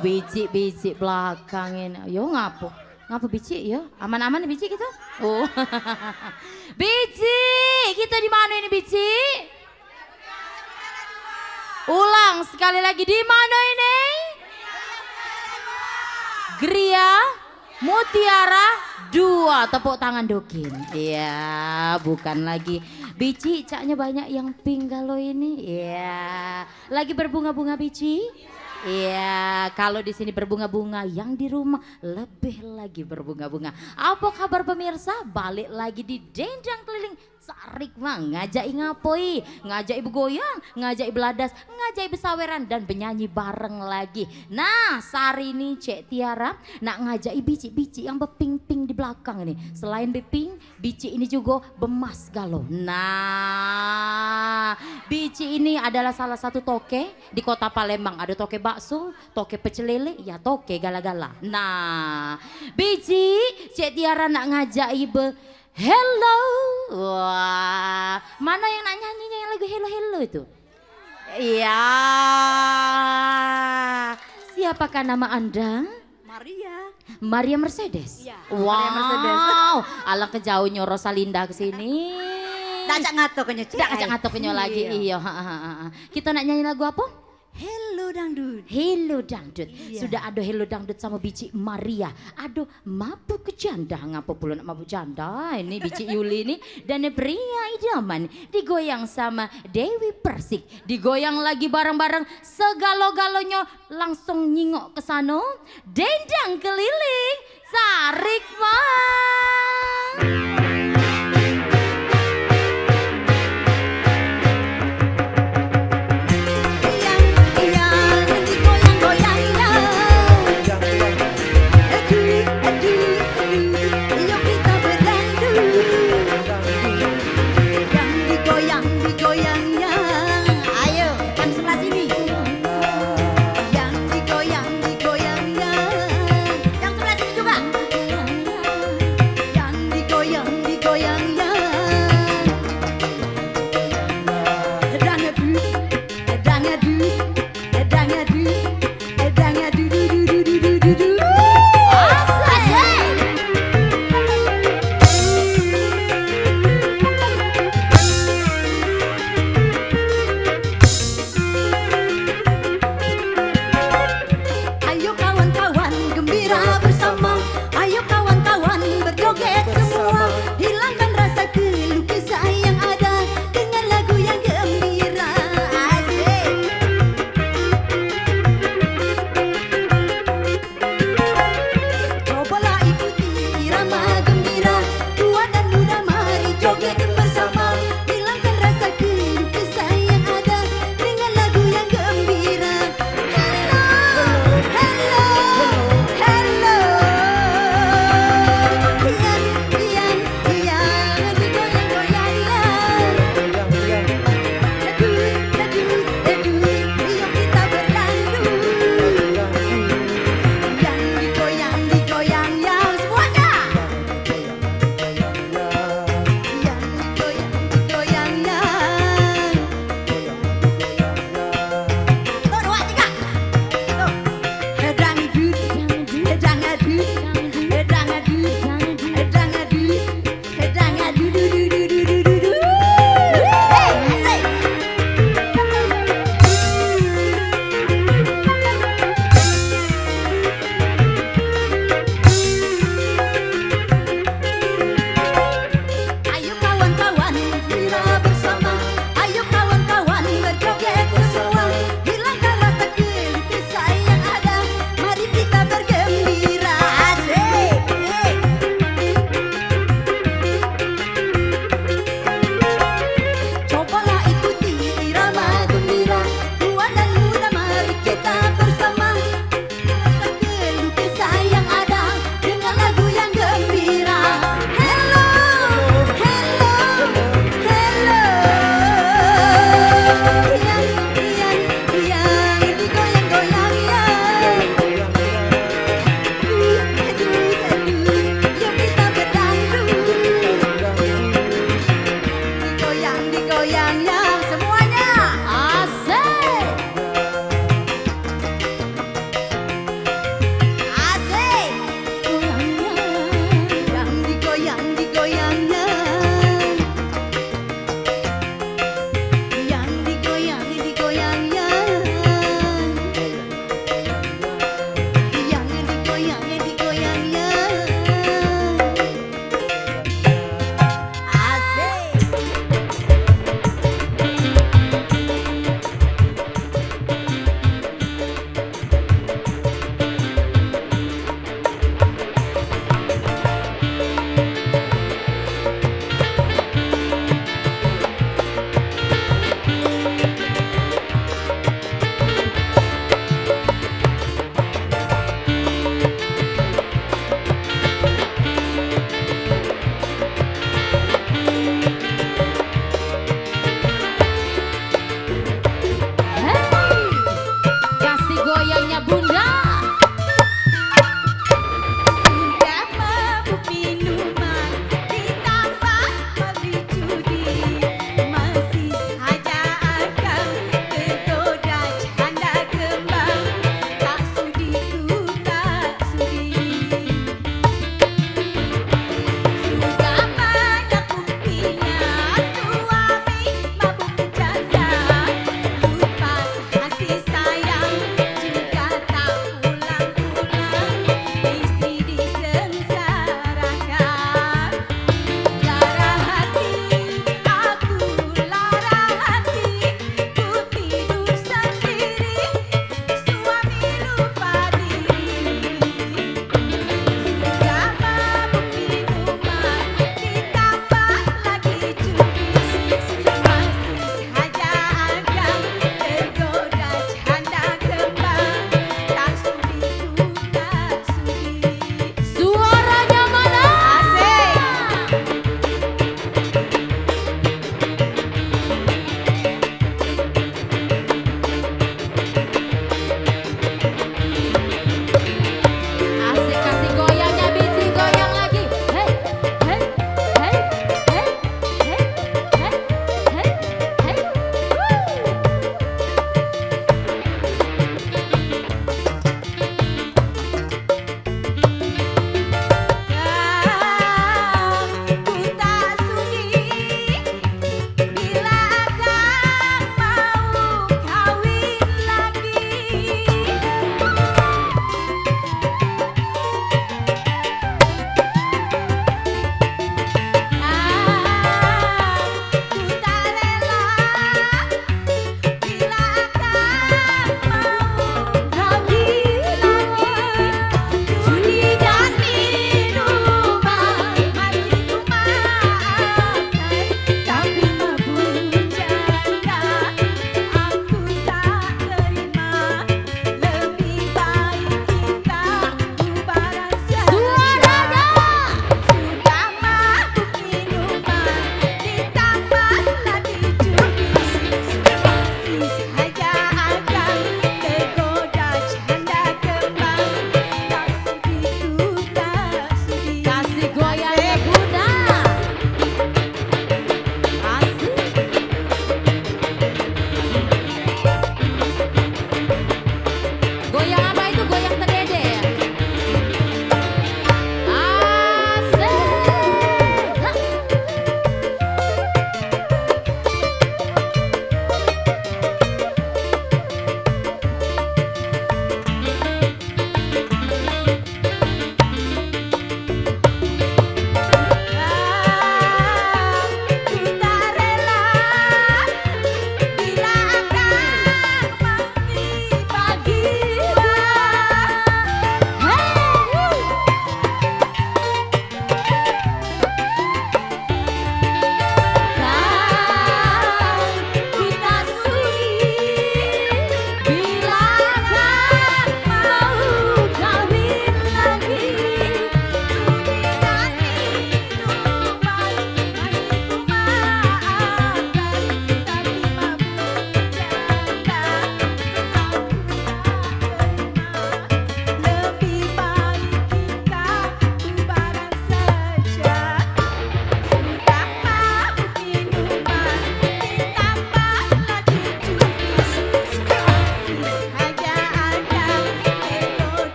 biji belakangin. Yo ngapo? Ngapo biji ya? Aman-aman nih biji kita? Oh. Biji, kita di mana ini biji? Ulang sekali lagi, di mana ini? Gria Mutiara 2. Tepuk tangan Dokin. Iya, bukan lagi. Bici, caknya banyak yang pink kalau ini. Iya. Lagi berbunga-bunga Bici? Iya, kalau di sini berbunga-bunga, yang di rumah lebih lagi berbunga-bunga. Apa kabar pemirsa? Balik lagi di Dendang Keliling Sarik mah ngajak ngapoi, ngajak ibu goyang, ngajak beladas, ngajak besaweran dan penyanyi bareng lagi. Nah, sari ini Cek Tiara nak ngajak bici-bici yang beping-ping di belakang ini. Selain beping, bici ini juga bemas galau. Nah, bici ini adalah salah satu toke di kota Palembang. Ada toke bakso, toke pecel lele, ya toke gala-gala. Nah, bici Cek Tiara nak ngajak ibu hello. Wah, mana yang nak nyanyinya yang lagu hello hello itu? Iya. Siapakah nama Anda? Maria. Maria Mercedes. Iya, Wow. Maria Mercedes. Alang kejauhnya Rosalinda ke sini. Dacak ngato kenyo. Tidak kacang atau kenyo lagi. Iya. Kita nak nyanyi lagu apa? Hello dangdut. Hello Dangdut. Iya. Sudah ada Hello Dangdut sama Bici Maria. Aduh, mabuk ke janda. Ngapa pula nak mabuk janda? Ini Bici Yuli ini dan pria idaman digoyang sama Dewi Persik. Digoyang lagi bareng-bareng segalo-galonya langsung nyingok ke sana. Dendang keliling Sarik mah.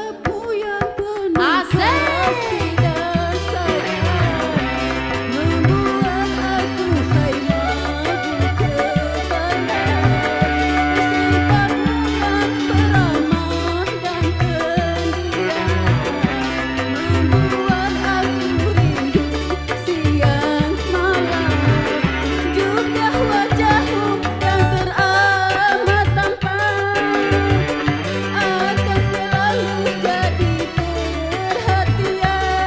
Wajahmu yang penuh Asik. kasih dan sayang membuat aku hai mabuk kepada sifatmu yang peramah dan pendiam membuat aku rindu siang malam juga wajahmu yang teramat tampan akan selalu jadi perhatian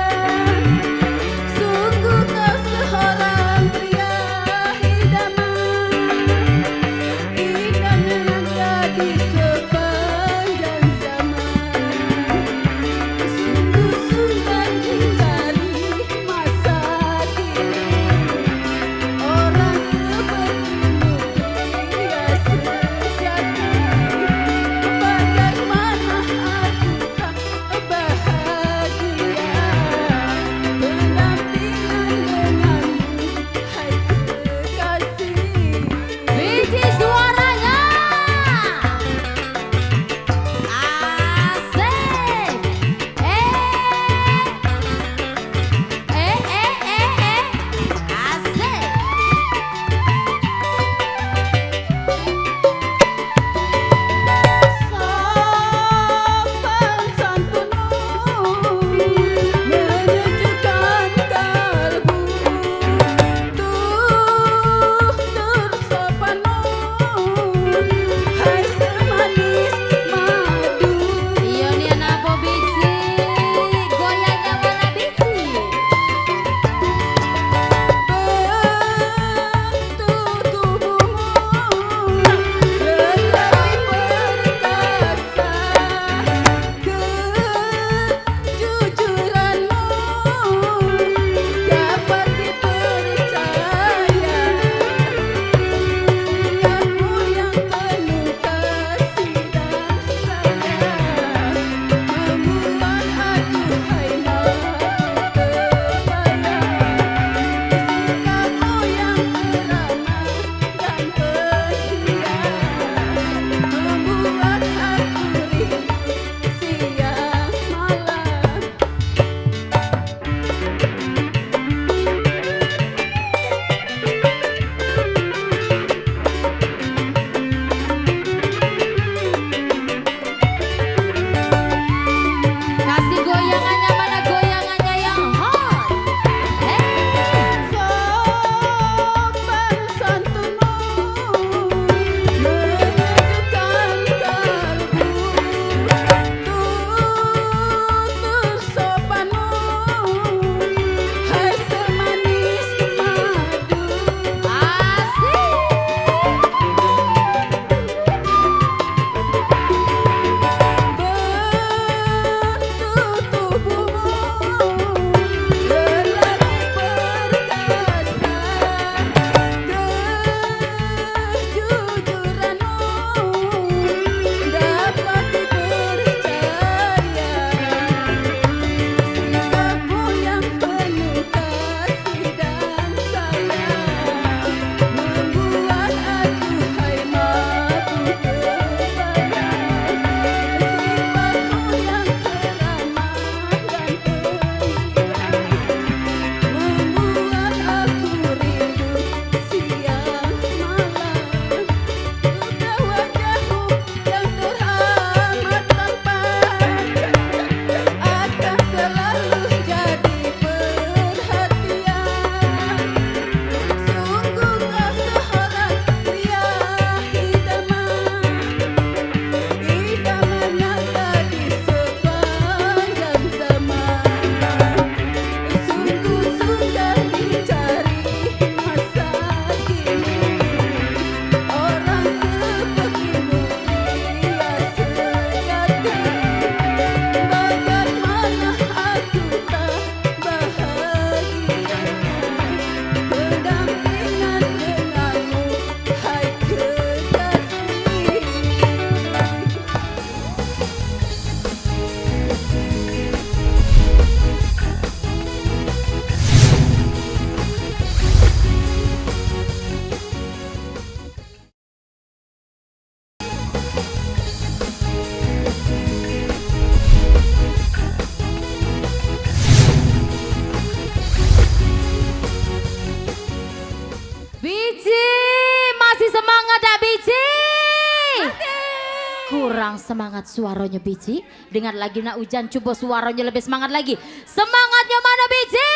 kurang semangat suaranya Biji. Dengar lagi nak hujan, coba suaranya lebih semangat lagi. Semangatnya mana Biji?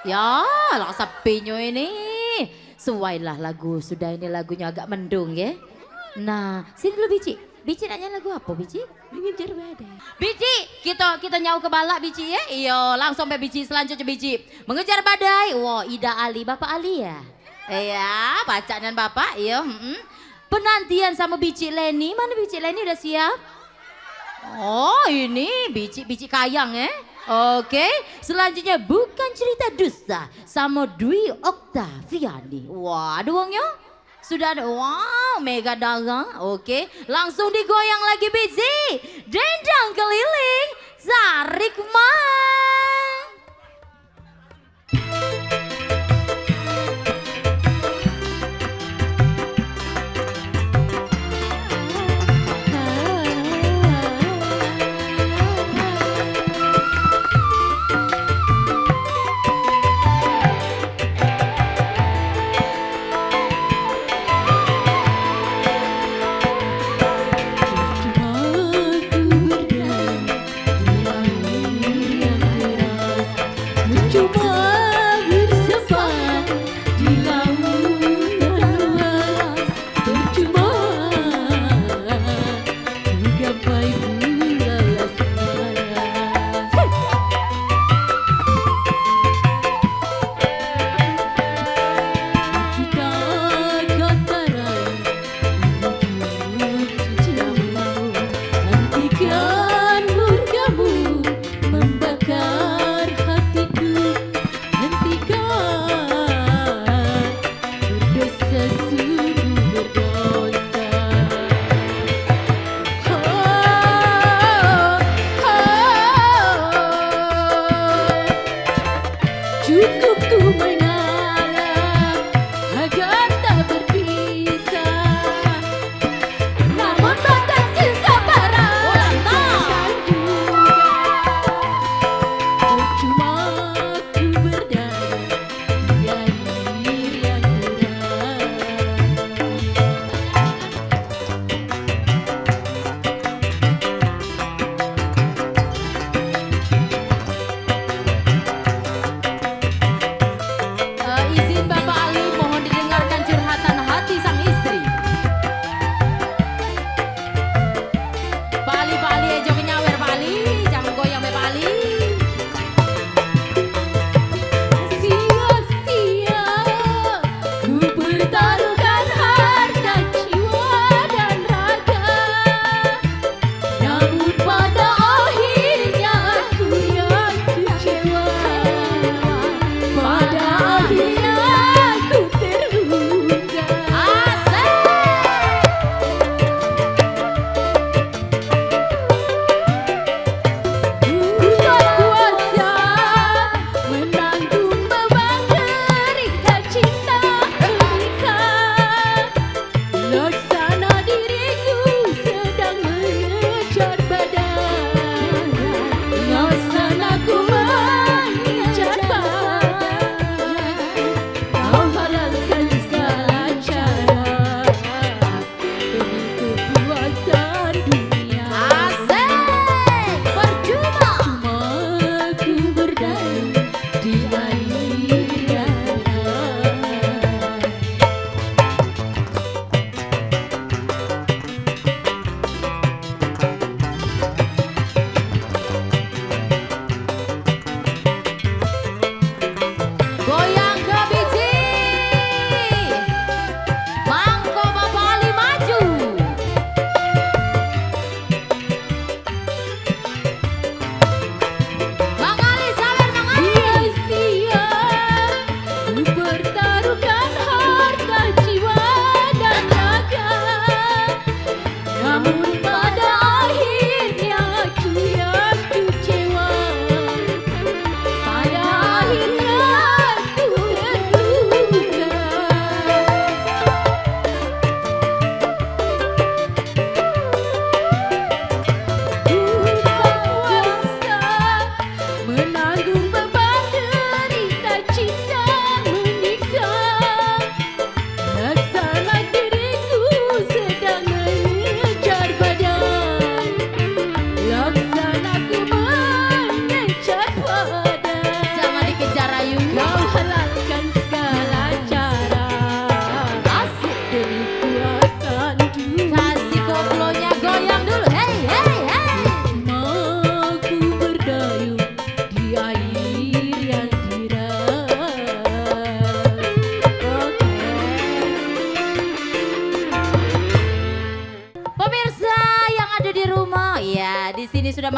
Ya, lah sepinya ini. Suailah lagu, sudah ini lagunya agak mendung ya. Nah, sini dulu Biji. Biji nanya lagu apa Biji? Mengejar badai. Biji, kita nyau ke balak Biji ya. Iya, langsung sampai Biji selanjutnya Biji. Mengejar badai. Wah, Ida Ali, Bapak Ali ya. Iya, bacaan Bapak. Iya, penantian sama Biji Leni. Mana Biji Leni udah siap? Oh, ini Biji Kayang ya. Oke, selanjutnya bukan cerita dusta sama Dwi Oktaviani. Wah, uangnya sudah ada. Wow, mega dagang. Oke, langsung digoyang lagi Biji. Dendang keliling, tarik mang.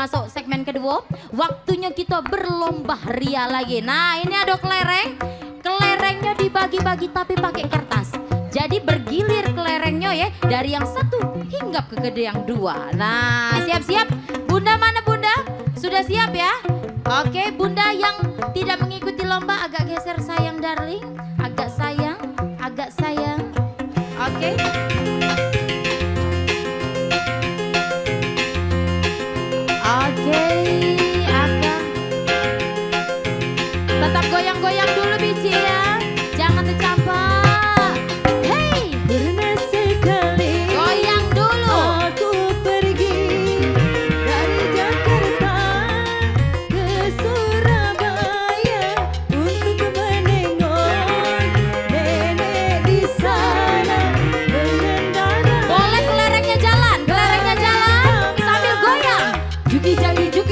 masuk segmen kedua, waktunya kita berlomba ria lagi. Nah ini ada kelereng, kelerengnya dibagi-bagi tapi pakai kertas. Jadi bergilir kelerengnya ya, dari yang satu hingga ke gede yang dua. Nah siap-siap, bunda mana bunda? Sudah siap ya? Oke bunda yang tidak mengikuti lomba agak geser sayang darling, agak sayang, agak sayang. Oke. Oke, akan tetap goyang-goyang dulu Bici ya, jangan tercampak. Hey, Pernah sekali goyang dulu. aku pergi dari Jakarta ke Surabaya untuk menengok nenek di sana dengan dana. Boleh kelerengnya jalan sambil goyang. Juki jagi juk,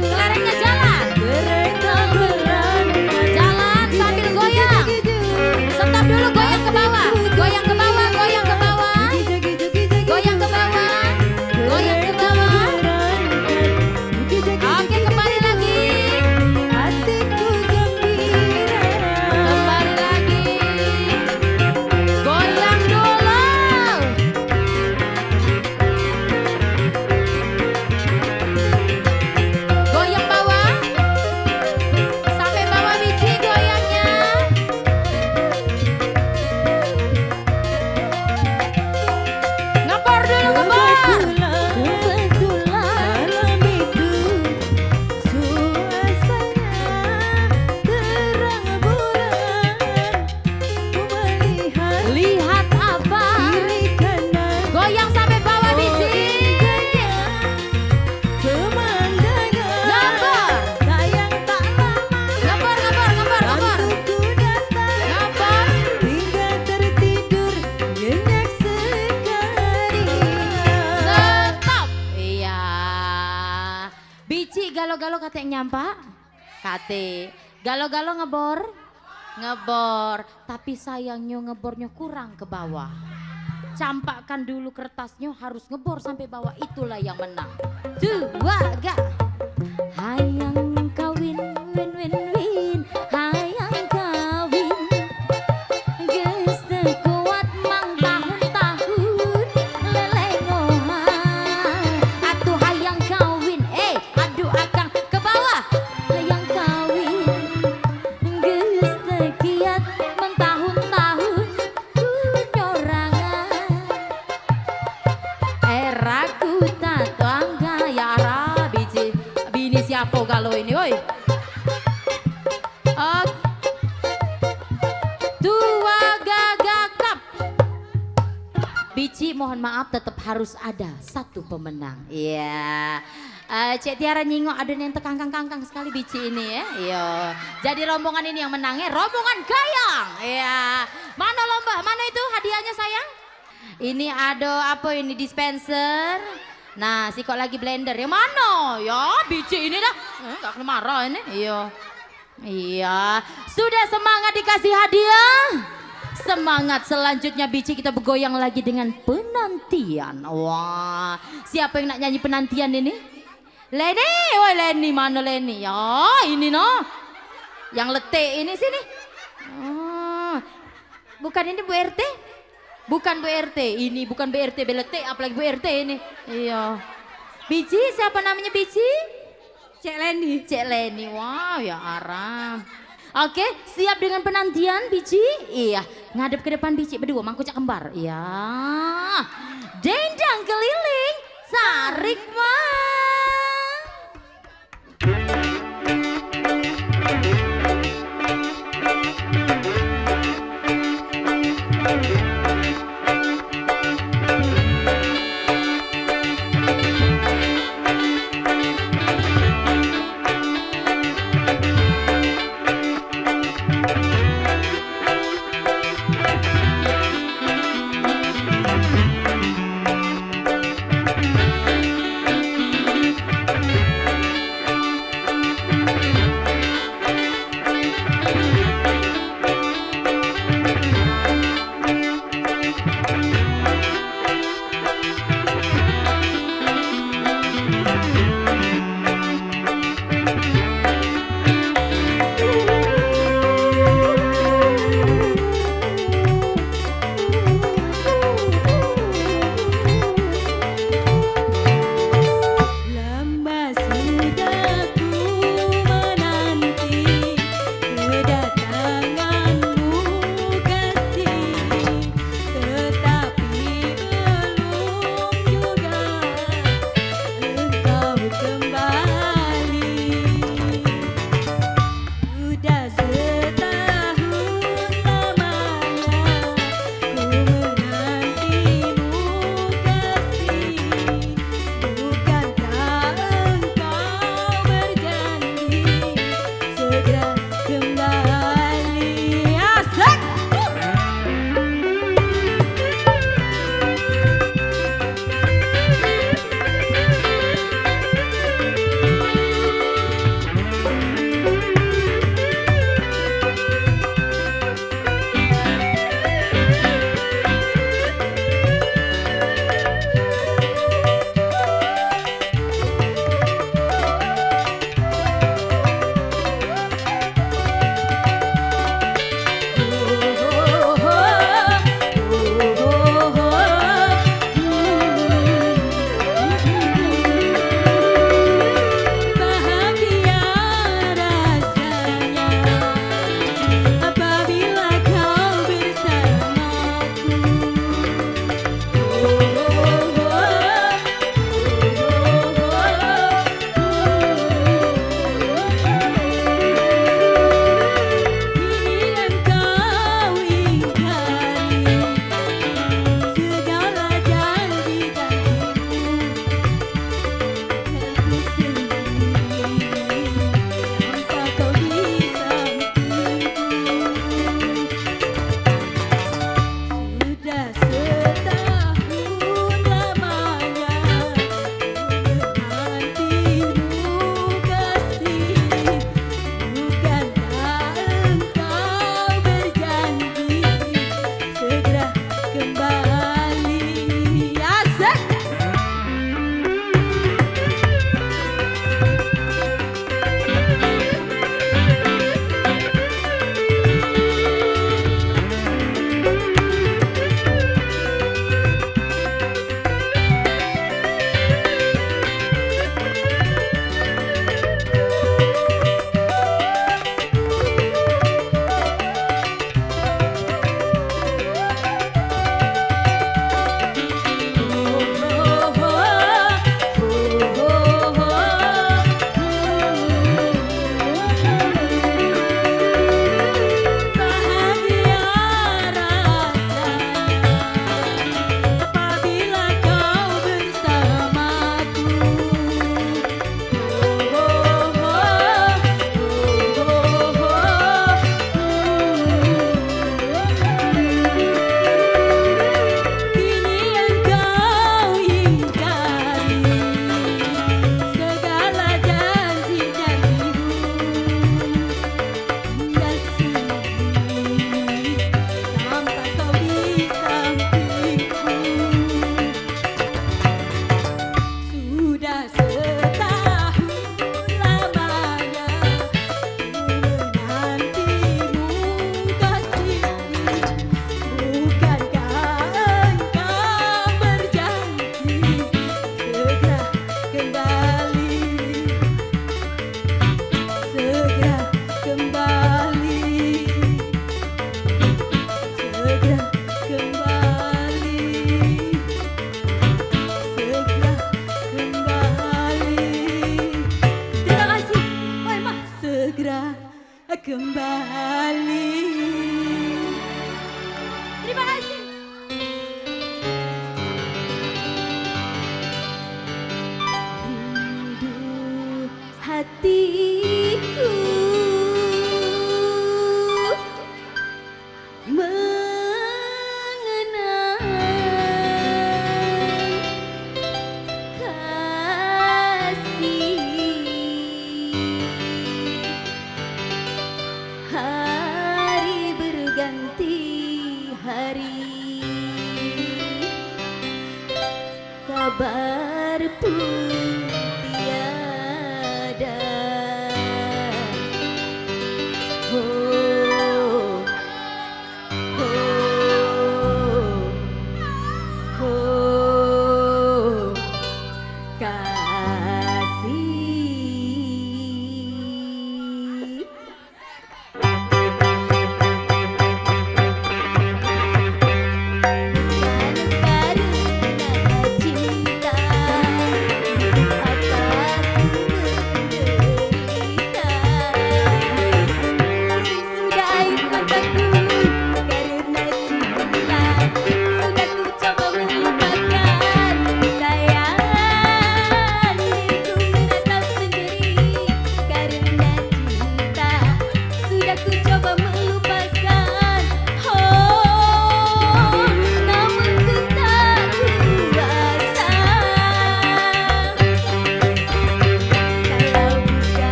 kelerengnya jalan. Mereka berangkat Jalan sambil goyang. Stop dulu, goyang ke bawah, goyang ke bawah, goyang ke bawah, goyang ke bawah, goyang ke bawah. Oke kembali lagi, hatiku gembira. kembali lagi. Goyang dulu. Goyang bawah, sampai bawah Bici goyangnya. Ngebor dulu, ngebor. Kebetulan malam itu suasana terang bulan. Ku melihat Lihat apa? kiri kanan Goyang sampai bawah Bici. pemandangan Ngebor. sayang tak lama Ngebor, ngebor, ngebor, ngebor. waktuku datang Ngebor. hingga tertidur nyenyak sekali. Stop. Iya. Bici galo-galo kate nyampak? Kate. Galo-galo ngebor? Ngebor. Tapi sayangnya ngebornya kurang ke bawah. Campakkan dulu kertasnya, harus ngebor sampai bawah, itulah yang menang. Dua, gak. Hayang kawin, win win win. Hayang kawin. Geus teu kuat mang tahun-tahun lelengohan. Atuh hayang kawin, aduh akang ke bawah. Hayang kawin, geus teu kiat mang tahun-tahun kunyorangan. Raku tato angga ya ara Bici. Bini siapa kalau ini, woi? Dua gagakap. Bici mohon maaf tetap harus ada satu pemenang. Iya. Cek Tiara nyingok ada yang tekangkang-kangkang sekali Bici ini ya. Iya. Jadi rombongan ini yang menangnya rombongan Gayang. Iya. Mana lomba? Mana itu hadiahnya sayang? Ini ada apa ini, dispenser. Nah, si kok lagi blender. Yang mana? Ya, Bici ini dah. Enggak kena marah ini. Iya. Iya, sudah semangat dikasih hadiah. Semangat selanjutnya Bici kita bergoyang lagi dengan penantian. Wah, siapa yang nak nyanyi penantian ini? Leni, woi Leni, mana Leni? Ya, ini no. Yang letik ini sini. Oh, bukan ini Bu RT? Bukan Bu RT, ini bukan Bu RT, beletik apalagi Bu RT ini. Iya. Bici, siapa namanya Bici? Cek Leni. Cek Leni, wow ya aram. Oke, siap dengan penantian Bici? Iya, ngadep ke depan Bici berdua, mangku cak kembar. Iya. Dendang keliling, sarik mah. kembali. Terima kasih. Rindu hatiku mengenang kasih. Hari berganti hari, kabar pun tiada. Oh, oh, oh, kasih.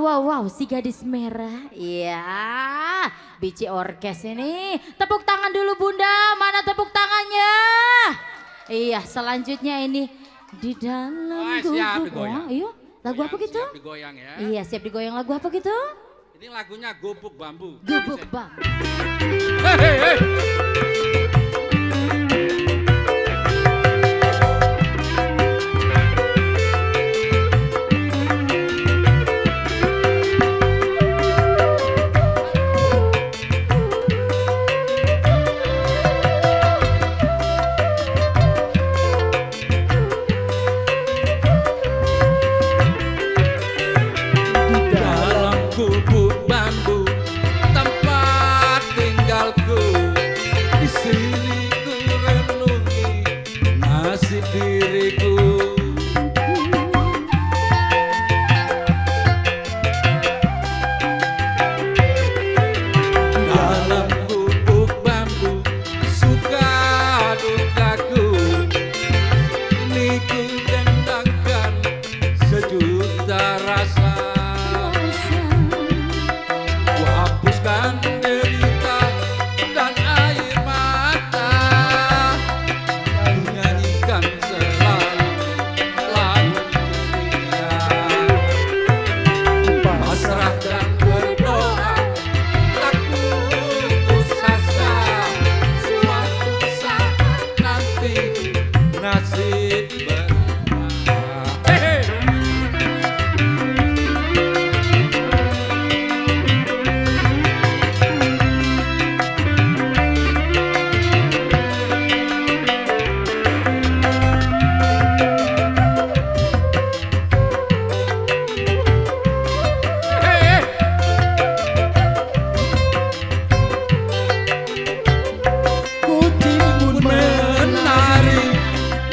wow, si gadis merah. Iya, Bici Orkes ini. Tepuk tangan dulu Bunda, mana tepuk tangannya? Iya, selanjutnya ini di dalam siap gubuk. digoyang. Oh, iya, lagu apa gitu? Siap digoyang ya. Iya, siap digoyang. Lagu apa gitu? Ini lagunya Gubuk Bambu. Gubuk Bang. Hei, hei, hei. Dalam gubuk bambu tempat tinggalku, di sini ku renungi nasib diriku. Dalam gubuk bambu suka dukaku, ini ku dendangkan sejuta rasa. Ku hapuskan derita dan air mata, ku nyanyikan selalu lagu ceria. Pasrah dan berdoa, tak putus asa, suatu saat nanti nasib berubah. Hey, hey. Kucing pun menari,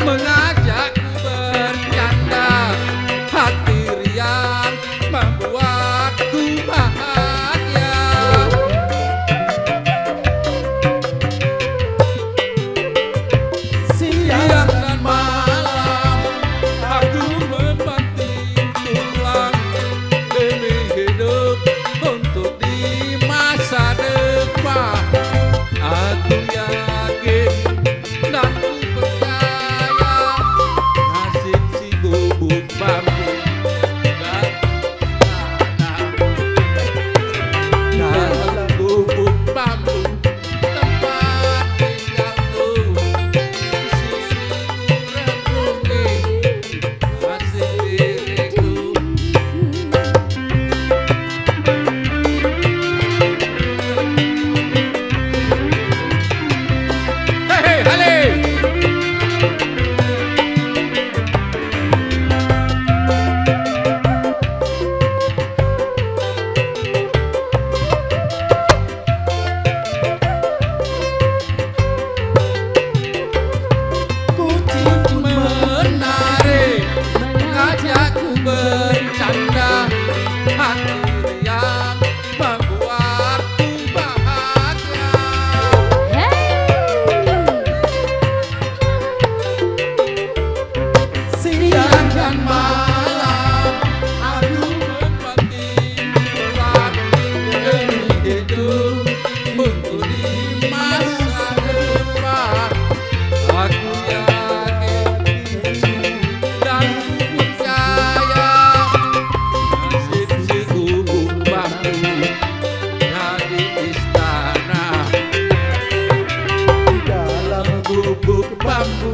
mengajak bercanda, hati riang membuatku bahagia. Siang dan malam aku membanting tulang demi hidup untuk di masa depan. Aku yakin dan ku percaya nasib si gubuk bambu dan sana. Dalam gubuk bambu tempat tinggalku, di sini ku renungi nasib diriku. Hei, hale. Kucing pun menari, mengajakku bercanda, hati riang membuatku bahagia. Siang dan malam aku membanting tulang demi hidup untuk di masa depan. Aku yakin dan percaya nasib si gubuk bambu dari istana. Dalam gubuk bambu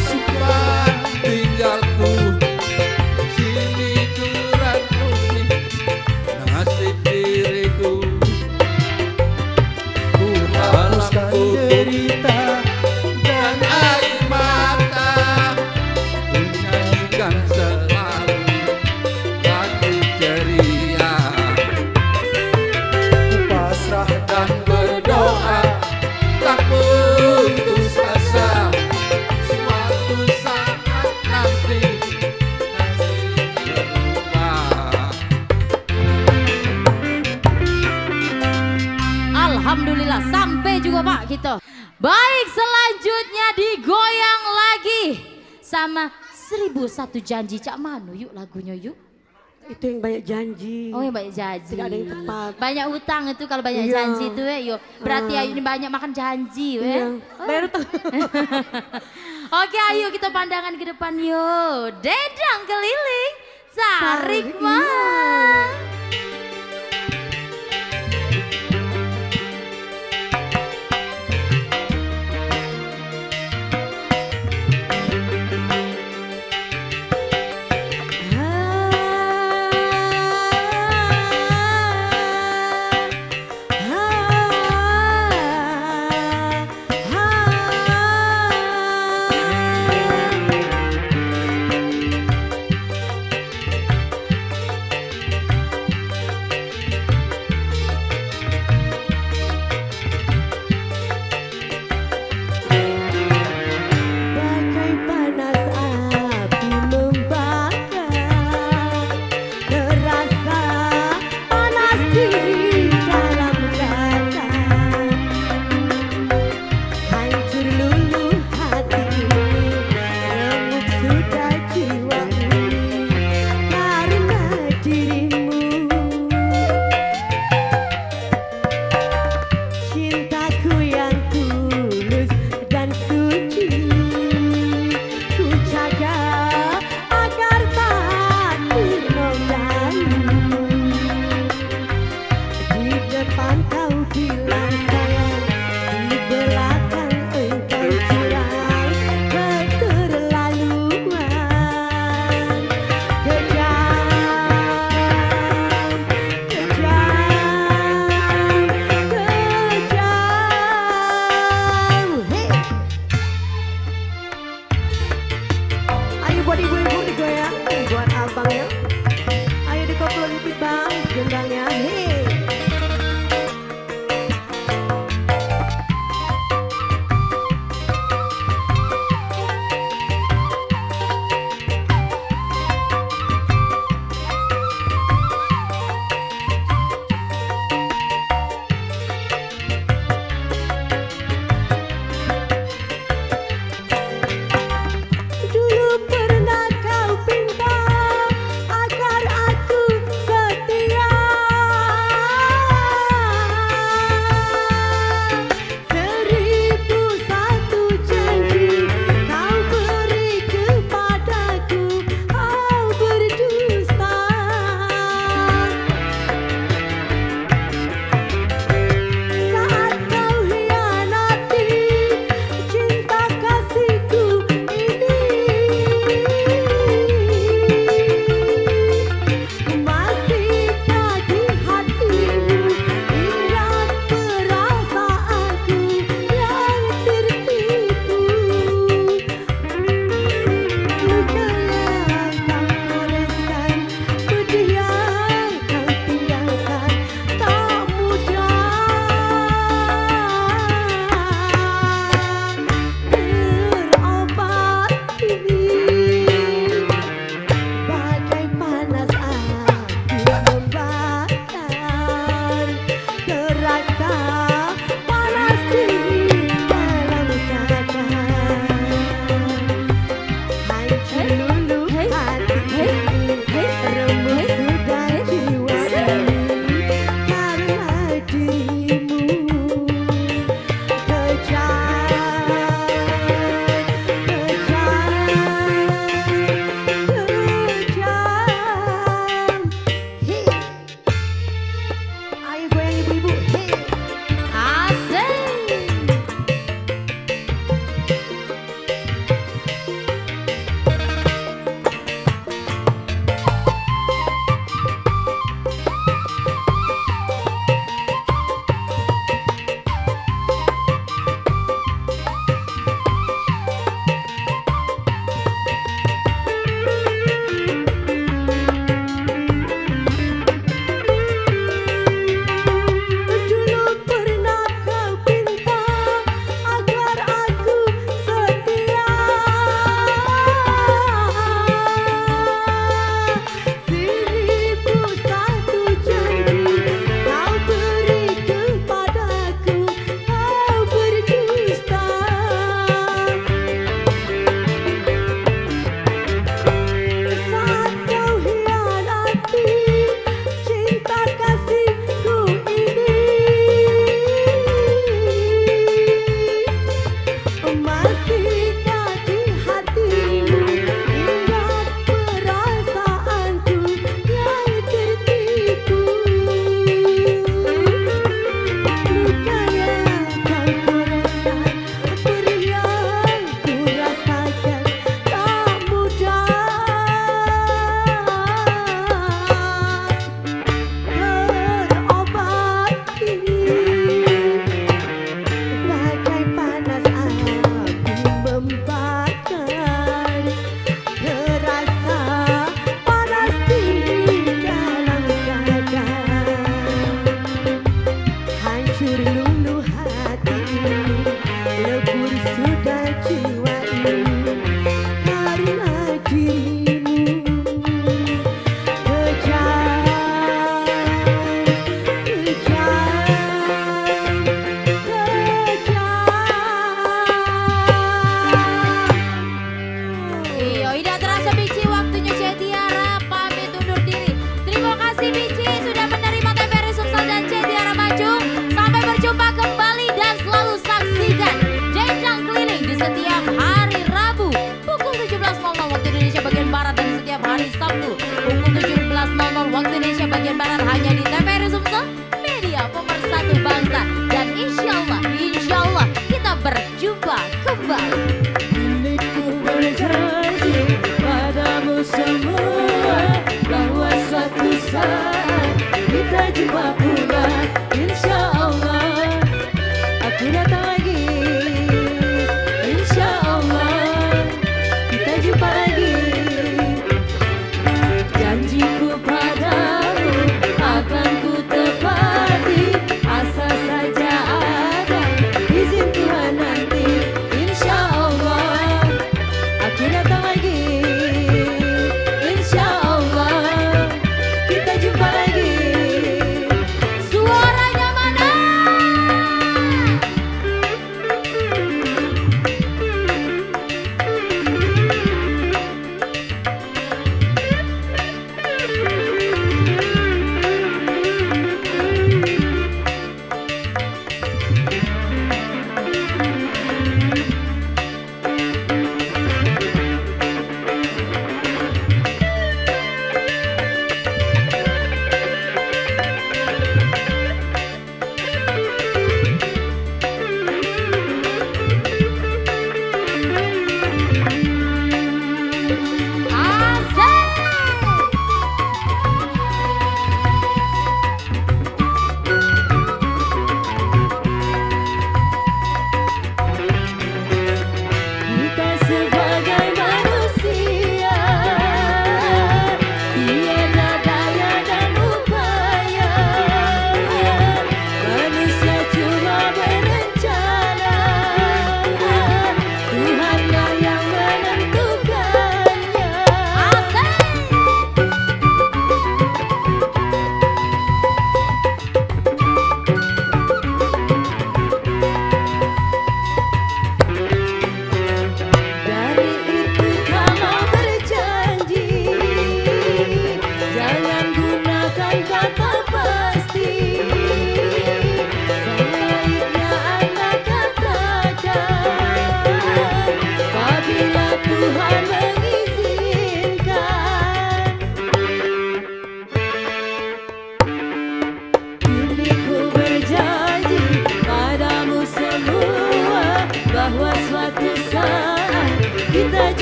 suka tinggalku, sini ku renungi nasib diriku. Ku hapuskan derita dan air mata, ku nyanyikan selalu lagu ceria. Ku pasrah dan berdoa, tak putus asa, suatu saat nanti nasib berubah. Alhamdulillah sampai juga Pak gitu. Baik, selanjutnya digoyang lagi sama 1001 Janji. Cak Manu yuk lagunya yuk. Itu yang banyak janji. Oh, yang banyak janji. Tidak ada yang tepat. Banyak utang itu kalau banyak Iya. janji itu yo. Berarti Ayu ini banyak makan janji we. Iya. Bayar utang. Oke, ayo kita pandangan ke depan yuk. Dendang keliling, tarik mah.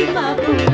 50